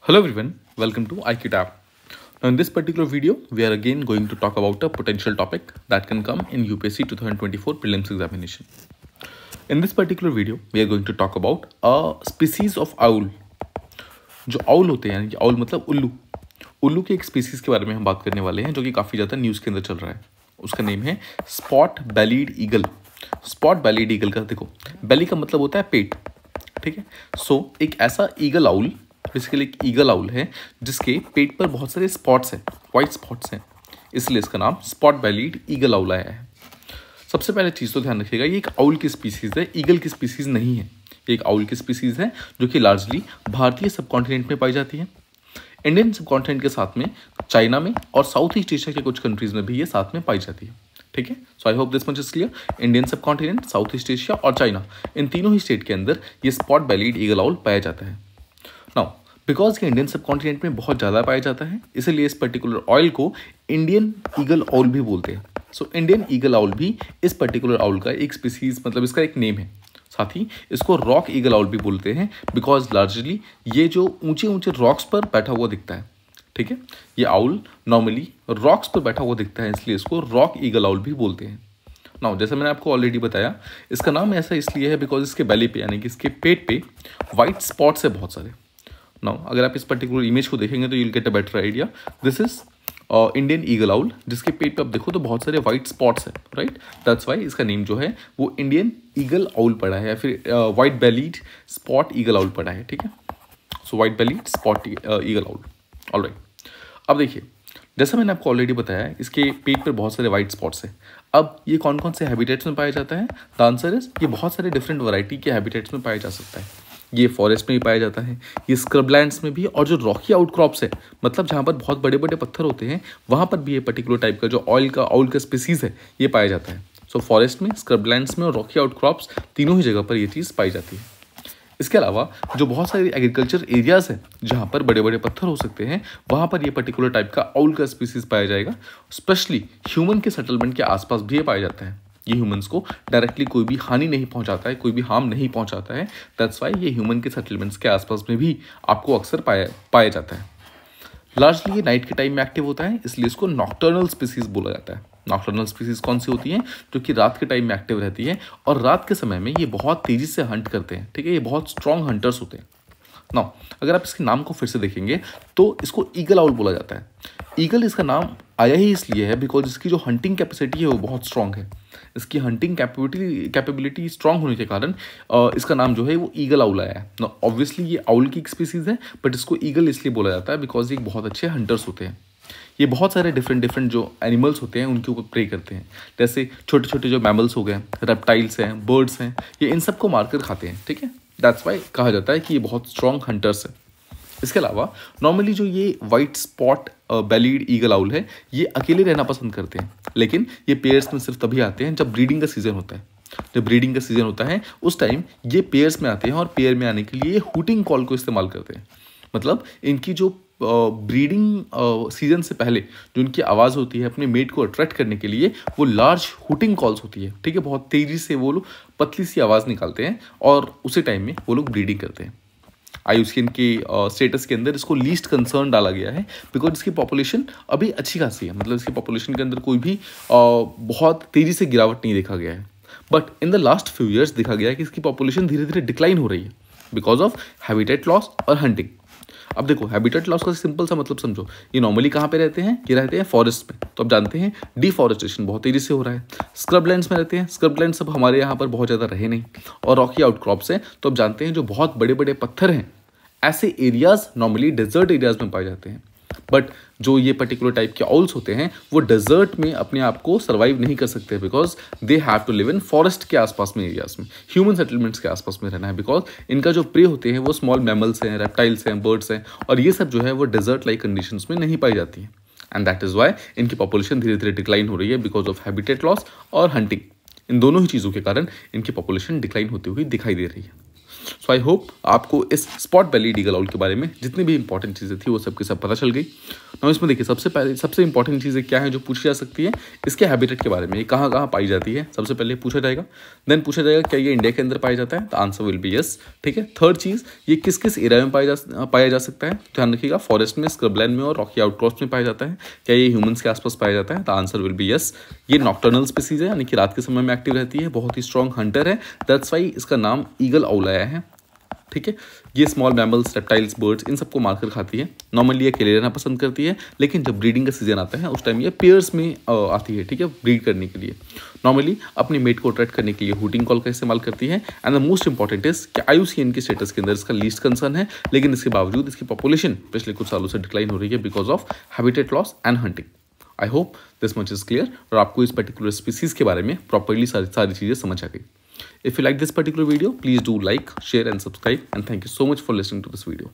Hello everyone, welcome to IQTab. Now in this particular video, we are again going to talk about a potential topic that can come in UPSC 2024 prelims examination. In this particular video, we are going to talk about a species of owl. जो owl होते हैं यानी कि owl मतलब उल्लू, उल्लू के एक स्पीसीज के बारे में हम बात करने वाले हैं जो कि काफ़ी ज़्यादा न्यूज़ के अंदर चल रहा है. उसका नेम है spot bellied eagle. Spot bellied eagle का देखो, बेली का मतलब होता है पेट, ठीक है. सो एक ऐसा ईगल आउल, बेसिकली एक ईगल आउल है जिसके पेट पर बहुत सारे स्पॉट्स हैं, वाइट स्पॉट्स हैं, इसलिए इसका नाम स्पॉट बेलीड ईगल आउल आया है. सबसे पहले चीज़ तो ध्यान रखिएगा, ये एक आउल की स्पीसीज़ है, ईगल की स्पीसीज़ नहीं है. ये एक आउल की स्पीसीज़ है जो कि लार्जली भारतीय सबकॉन्टिनेंट में पाई जाती है. इंडियन सबकॉन्टिनेंट के साथ में चाइना में और साउथ ईस्ट एशिया के कुछ कंट्रीज़ में भी ये साथ में पाई जाती है, ठीक है. So I hope this much is clear. Indian subcontinent, South East Asia और चाइना, इन तीनों ही स्टेट के अंदर ये स्पॉट बेलीड ईगल आउल पाया जाता है. नाउ बिकॉज ये इंडियन सबकॉन्टिनेंट में बहुत ज़्यादा पाया जाता है, इसलिए इस पर्टिकुलर ऑयल को इंडियन ईगल आउल भी बोलते हैं. सो इंडियन ईगल आउल भी इस पर्टिकुलर आउल का एक स्पीसीज, मतलब इसका एक नेम है. साथ ही इसको रॉक ईगल आउल भी बोलते हैं बिकॉज लार्जली ये जो ऊंचे ऊंचे रॉक्स पर बैठा हुआ दिखता है, ठीक है. ये आउल नॉर्मली रॉक्स पर बैठा हुआ दिखता है, इसलिए इसको रॉक ईगल आउल भी बोलते हैं. नाउ जैसा मैंने आपको ऑलरेडी बताया, इसका नाम ऐसा इसलिए है बिकॉज इसके बेली पे यानी कि इसके पेट पे वाइट स्पॉट्स है बहुत सारे. नाउ अगर आप इस पर्टिकुलर इमेज को देखेंगे तो you will get a better idea. This is Indian eagle owl, जिसके पेट पे आप देखो तो बहुत सारे वाइट स्पॉट्स हैं, राइट. दैट्स वाई इसका नेम जो है वो इंडियन ईगल आउल पड़ा है, या फिर white bellied spot eagle owl पड़ा है, ठीक है. So white bellied spot eagle owl. Alright, अब देखिए, जैसा मैंने आपको ऑलरेडी बताया, इसके पेट पर बहुत सारे वाइट स्पॉट्स हैं. अब ये कौन कौन से हैबिटेट्स में पाया जाता है? द आंसर इज ये बहुत सारे डिफरेंट वैरायटी के हैबिटेट्स में पाया जा सकता है. ये फॉरेस्ट में भी पाया जाता है, ये स्क्रबलैंड्स में भी, और जो रॉकी आउटक्रॉप्स है, मतलब जहाँ पर बहुत बड़े बड़े पत्थर होते हैं, वहाँ पर भी ये पर्टिकुलर टाइप का जो आउल का स्पीसीज है ये पाया जाता है. सो फॉरेस्ट में, स्क्रबलैंड्स में और रॉकी आउटक्रॉप्स, तीनों ही जगह पर ये चीज़ पाई जाती है. इसके अलावा जो बहुत सारे एग्रीकल्चर एरियाज़ हैं जहाँ पर बड़े बड़े पत्थर हो सकते हैं, वहाँ पर ये पर्टिकुलर टाइप का आउल का स्पीसीज पाया जाएगा. स्पेशली ह्यूमन के सेटलमेंट के आसपास भी ये पाया जाता है. ये ह्यूमंस को डायरेक्टली कोई भी हानि नहीं पहुंचाता है, कोई भी हार्म नहीं पहुंचाता है. दैट्स वाई ये ह्यूमन के सेटलमेंट्स के आसपास में भी आपको अक्सर पाया जाता है. लार्जली ये नाइट के टाइम में एक्टिव होता है, इसलिए इसको नॉक्टर्नल स्पीसीज बोला जाता है. नॉक्टर्नल स्पीसीज कौन सी होती हैं? जो कि रात के टाइम में एक्टिव रहती है, और रात के समय में ये बहुत तेज़ी से हंट करते हैं, ठीक है. ये बहुत स्ट्रॉन्ग हंटर्स होते हैं. नाउ अगर आप इसके नाम को फिर से देखेंगे तो इसको ईगल आउल बोला जाता है. ईगल इसका नाम आया ही इसलिए है बिकॉज इसकी जो हंटिंग कैपेसिटी है वो बहुत स्ट्रॉन्ग है. इसकी हंटिंग कैपेबिलिटी स्ट्रॉन्ग होने के कारण इसका नाम जो है वो ईगल आउल आया है. नाउ ऑब्वियसली ये आउल की एक स्पीसीज है, बट इसको ईगल इसलिए बोला जाता है बिकॉज ये बहुत अच्छे हंटर्स होते हैं. ये बहुत सारे डिफरेंट जो एनिमल्स होते हैं उनके ऊपर प्रे करते हैं. जैसे छोटे छोटे जो मैमल्स हो गए, रेप्टाइल्स हैं, बर्ड्स हैं, ये इन सबको मारकर खाते हैं, ठीक है. दैट्स वाई कहा जाता है कि ये बहुत स्ट्रॉन्ग हंटर्स हैं. इसके अलावा नॉर्मली जो ये white spot bellied eagle owl है, ये अकेले रहना पसंद करते हैं, लेकिन ये पेयर्स में सिर्फ तभी आते हैं जब ब्रीडिंग का सीजन होता है. जब ब्रीडिंग का सीजन होता है उस टाइम ये पेयर्स में आते हैं, और पेयर में आने के लिए हूटिंग कॉल को इस्तेमाल करते हैं. मतलब इनकी जो ब्रीडिंग सीजन से पहले जो इनकी आवाज़ होती है अपने मेट को अट्रैक्ट करने के लिए, वो लार्ज हुटिंग कॉल्स होती है, ठीक है. बहुत तेज़ी से वो लोग पतली सी आवाज़ निकालते हैं, और उसी टाइम में वो लोग ब्रीडिंग करते हैं. IUCN के स्टेटस के अंदर इसको लीस्ट कंसर्न डाला गया है बिकॉज इसकी पॉपुलेशन अभी अच्छी खासी है. मतलब इसकी पॉपुलेशन के अंदर कोई भी बहुत तेज़ी से गिरावट नहीं देखा गया है. But in the last few years देखा गया है कि इसकी पॉपुलेशन धीरे धीरे डिक्लाइन हो रही है बिकॉज ऑफ हैबिटेट लॉस और हंटिंग. अब देखो, हैबिटेट लॉस का सिंपल सा मतलब समझो. ये नॉर्मली कहाँ पे रहते हैं? ये रहते हैं फॉरेस्ट में. तो अब जानते हैं डिफॉरेस्टेशन बहुत तेज़ी से हो रहा है. स्क्रबलैंड्स में रहते हैं, स्क्रबलैंड्स अब हमारे यहाँ पर बहुत ज़्यादा रहे नहीं, और रॉकी आउटक्रॉप्स हैं. तो अब जानते हैं जो बहुत बड़े बड़े पत्थर हैं, ऐसे एरियाज़ नॉर्मली डेजर्ट एरियाज़ में पाए जाते हैं. बट जो ये पर्टिकुलर टाइप के आउल्स होते हैं वो डेजर्ट में अपने आप को सर्वाइव नहीं कर सकते because they have to live in forest के आसपास में एरियाज में, ह्यूमन सेटलमेंट्स के आसपास में रहना है. बिकॉज इनका जो प्रे होते हैं वो स्मॉल मैमल्स हैं, रेप्टाइल्स हैं, बर्ड्स हैं, और ये सब जो है वो डेजर्ट लाइक कंडीशंस में नहीं पाई जाती है. एंड दैट इज़ वाई इनकी पॉपुलेशन धीरे धीरे डिक्लाइन हो रही है बिकॉज ऑफ हैबिटेट लॉस और हंटिंग. इन दोनों ही चीज़ों के कारण इनकी पॉपुलेशन डिक्लाइन होती हुई दिखाई दे रही है. सो आई होप आपको इस स्पॉट बेलीड ईगल आउल के बारे में जितनी भी इंपॉर्टेंट चीज़ें थी वो सबके सब पता चल गई। ना इसमें देखिए सबसे इंपॉर्टेंट चीज़ें क्या है जो पूछी जा सकती है, इसके हैबिटेट के बारे में, ये कहाँ कहाँ पाई जाती है, सबसे पहले पूछा जाएगा। देन पूछा जाएगा क्या ये इंडिया के अंदर पाया जाता है, the answer will be yes. ठीक है। थर्ड चीज़, ये किस किस एरिया में पाया जा सकता है, ध्यान रखिएगा, फॉरेस्ट में, स्क्रबलैंड में और रॉकी आउटक्रॉप्स में पाया जाता है। क्या ये ह्यूमंस के आसपास पाया जाता है, the answer will be yes. ये नॉक्टर्नल स्पीसीज है, यानी कि रात के समय में एक्टिव रहती है, बहुत ही स्ट्रॉन्ग हंटर है, दैट्स वाई इसका नाम ईगल आउल आया है। ठीक है। ये स्मॉल मैमल्स, रेप्टाइल्स, बर्ड्स, इन सबको मारकर खाती है। नॉर्मली ये अकेले रहना पसंद करती है, लेकिन जब ब्रीडिंग का सीजन आता है उस टाइम ये पेयर्स में आती है। ठीक है, ब्रीड करने के लिए। नॉर्मली अपनी मेट को अट्रैक्ट करने के लिए हूटिंग कॉल का इस्तेमाल करती है। And the most important is कि IUCN के स्टेटस के अंदर इसका लीस्ट कंसर्न है, लेकिन इसके बावजूद इसकी पॉपुलेशन पिछले कुछ सालों से डिक्लाइन हो रही है because of habitat loss and hunting. I hope this much is clear और आपको इस पर्टिकुलर स्पीसीज के बारे में प्रॉपरली सारी चीज़ें समझ आ गई। If you like this particular video, please do like, share and subscribe, and thank you so much for listening to this video.